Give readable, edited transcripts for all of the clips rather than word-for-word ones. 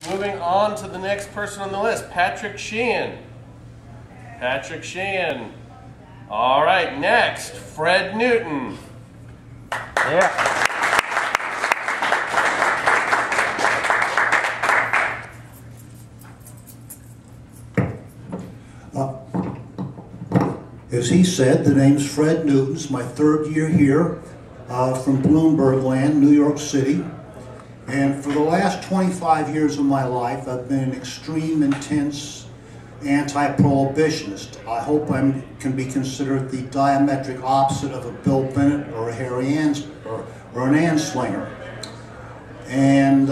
Moving on to the next person on the list, Patrick Sheehan. Patrick Sheehan. All right, next, Fred Newton. Yeah. As he said, the name's Fred Newton. It's my third year here from Bloomberg Land, New York City. And for the last 25 years of my life, I've been an extreme, intense anti-prohibitionist. I hope I can be considered the diametric opposite of a Bill Bennett or a Harry or an Anslinger. And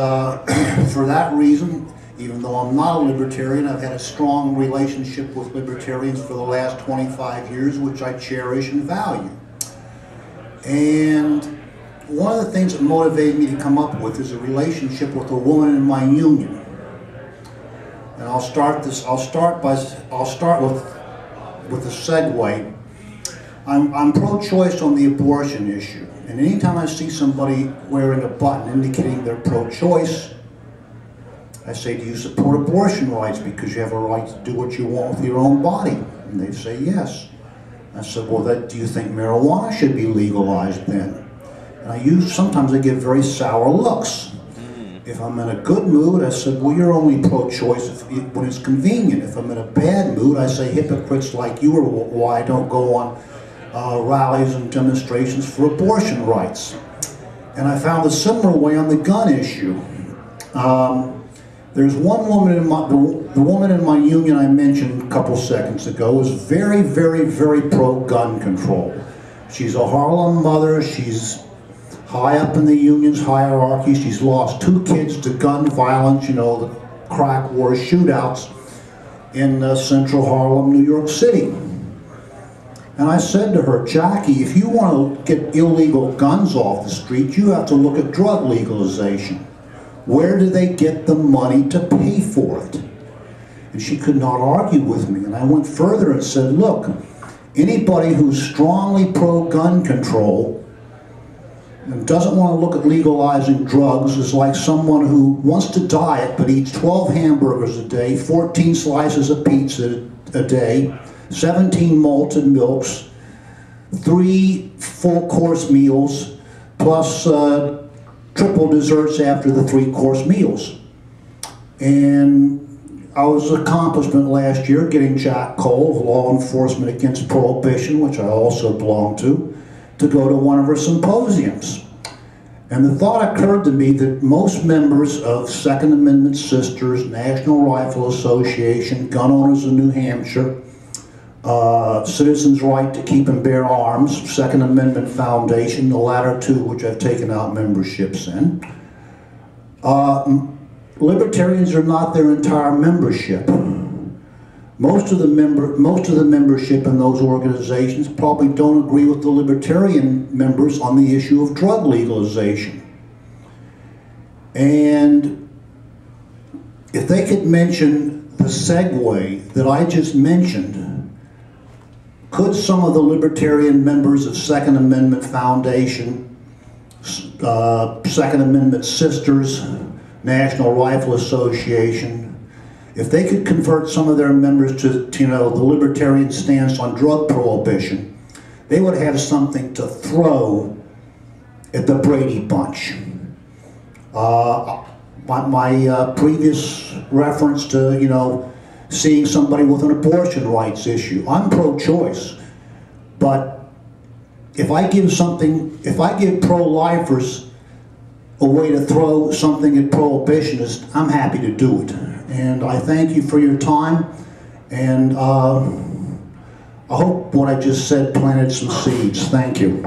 for that reason, even though I'm not a libertarian, I've had a strong relationship with libertarians for the last 25 years, which I cherish and value. And one of the things that motivated me to come up with is a relationship with a woman in my union. And I'll start with a segue. I'm pro-choice on the abortion issue. And anytime I see somebody wearing a button indicating they're pro-choice, I say, do you support abortion rights because you have a right to do what you want with your own body? And they say yes. I said, well, do you think marijuana should be legalized then? And sometimes I get very sour looks. If I'm in a good mood, I said, well, you're only pro-choice when it's convenient. If I'm in a bad mood, I say hypocrites like you are why I don't go on rallies and demonstrations for abortion rights. And I found a similar way on the gun issue. There's one woman the woman in my union I mentioned a couple seconds ago is very, very, very pro-gun control. She's a Harlem mother. She's high up in the union's hierarchy. She's lost 2 kids to gun violence, you know, the crack war shootouts in central Harlem, New York City. And I said to her, Jackie, if you want to get illegal guns off the street, you have to look at drug legalization. Where do they get the money to pay for it? And she could not argue with me. And I went further and said, look, anybody who's strongly pro-gun control and doesn't want to look at legalizing drugs is like someone who wants to diet but eats 12 hamburgers a day, 14 slices of pizza a day, 17 malted milks, 3 full-course meals, plus triple desserts after the 3-course meals. And I was an accomplishment last year getting Jack Cole of Law Enforcement Against Prohibition, which I also belong to go to one of her symposiums. And the thought occurred to me that most members of Second Amendment Sisters, National Rifle Association, Gun Owners of New Hampshire, Citizens' Right to Keep and Bear Arms, Second Amendment Foundation, the latter 2 which I've taken out memberships in. Libertarians are not their entire membership. Most of the membership in those organizations probably don't agree with the libertarian members on the issue of drug legalization. And if they could mention the segue that I just mentioned, could some of the libertarian members of Second Amendment Foundation, Second Amendment Sisters, National Rifle Association, if they could convert some of their members to you know, the libertarian stance on drug prohibition, they would have something to throw at the Brady Bunch. My previous reference to, you know, seeing somebody with an abortion rights issue. I'm pro-choice, but if I give pro-lifers a way to throw something at prohibitionists, I'm happy to do it. And I thank you for your time, and I hope what I just said planted some seeds. Thank you.